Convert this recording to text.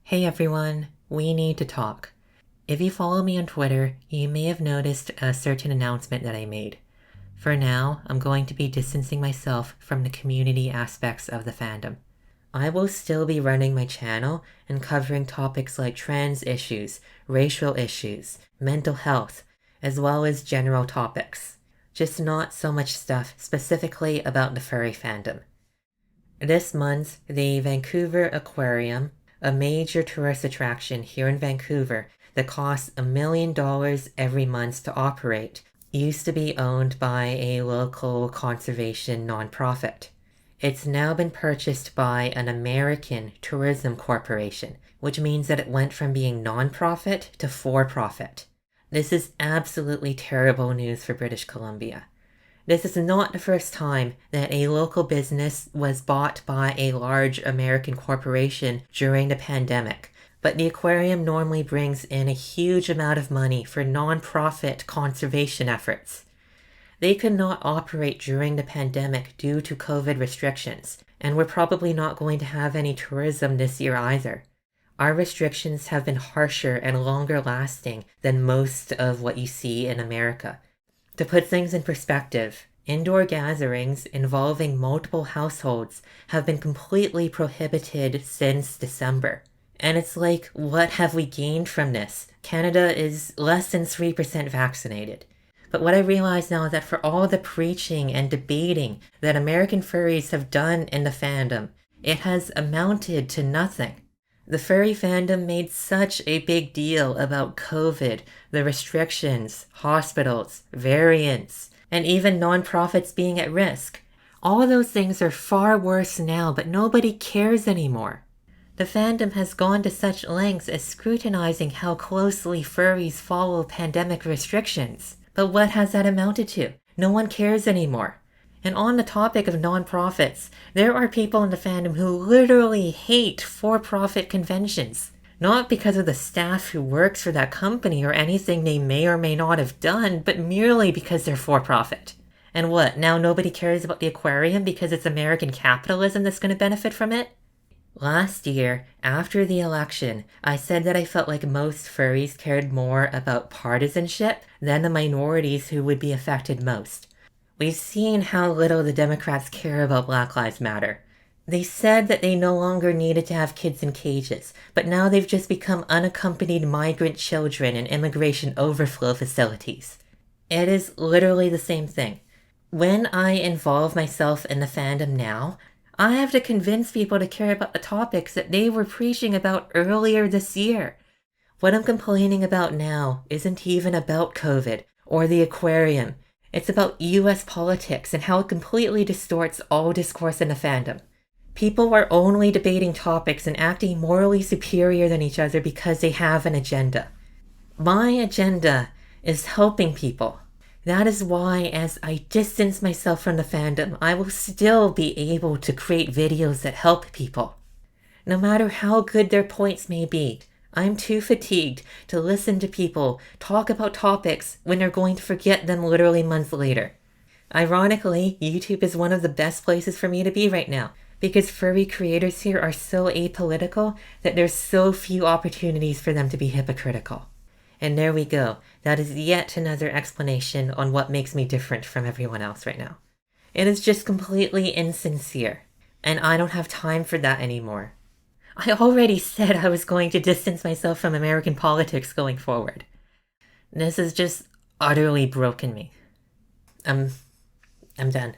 Hey everyone, we need to talk. If you follow me on Twitter, you may have noticed a certain announcement that I made. For now, I'm going to be distancing myself from the community aspects of the fandom. I will still be running my channel and covering topics like trans issues, racial issues, mental health, as well as general topics. Just not so much stuff specifically about the furry fandom. This month, the Vancouver Aquarium, a major tourist attraction here in Vancouver that costs $1 million every month to operate, used to be owned by a local conservation nonprofit. It's now been purchased by an American tourism corporation, which means that it went from being nonprofit to for-profit. This is absolutely terrible news for British Columbia. This is not the first time that a local business was bought by a large American corporation during the pandemic, but the aquarium normally brings in a huge amount of money for non-profit conservation efforts. They could not operate during the pandemic due to COVID restrictions, and we're probably not going to have any tourism this year either. Our restrictions have been harsher and longer lasting than most of what you see in America. To put things in perspective, indoor gatherings involving multiple households have been completely prohibited since December. And it's like, what have we gained from this? Canada is less than 3% vaccinated. But what I realize now is that for all the preaching and debating that American furries have done in the fandom, it has amounted to nothing. The furry fandom made such a big deal about COVID, the restrictions, hospitals, variants, and even nonprofits being at risk. All those things are far worse now, but nobody cares anymore. The fandom has gone to such lengths as scrutinizing how closely furries follow pandemic restrictions. But what has that amounted to? No one cares anymore. And on the topic of nonprofits, there are people in the fandom who literally hate for-profit conventions. Not because of the staff who works for that company or anything they may or may not have done, but merely because they're for-profit. And what, now nobody cares about the aquarium because it's American capitalism that's going to benefit from it? Last year, after the election, I said that I felt like most furries cared more about partisanship than the minorities who would be affected most. We've seen how little the Democrats care about Black Lives Matter. They said that they no longer needed to have kids in cages, but now they've just become unaccompanied migrant children in immigration overflow facilities. It is literally the same thing. When I involve myself in the fandom now, I have to convince people to care about the topics that they were preaching about earlier this year. What I'm complaining about now isn't even about COVID or the aquarium. It's about US politics and how it completely distorts all discourse in the fandom. People are only debating topics and acting morally superior than each other because they have an agenda. My agenda is helping people. That is why, as I distance myself from the fandom, I will still be able to create videos that help people. No matter how good their points may be, I'm too fatigued to listen to people talk about topics when they're going to forget them literally months later. Ironically, YouTube is one of the best places for me to be right now, because furry creators here are so apolitical that there's so few opportunities for them to be hypocritical. And there we go. That is yet another explanation on what makes me different from everyone else right now. It is just completely insincere, and I don't have time for that anymore. I already said I was going to distance myself from American politics going forward. This has just utterly broken me. I'm done.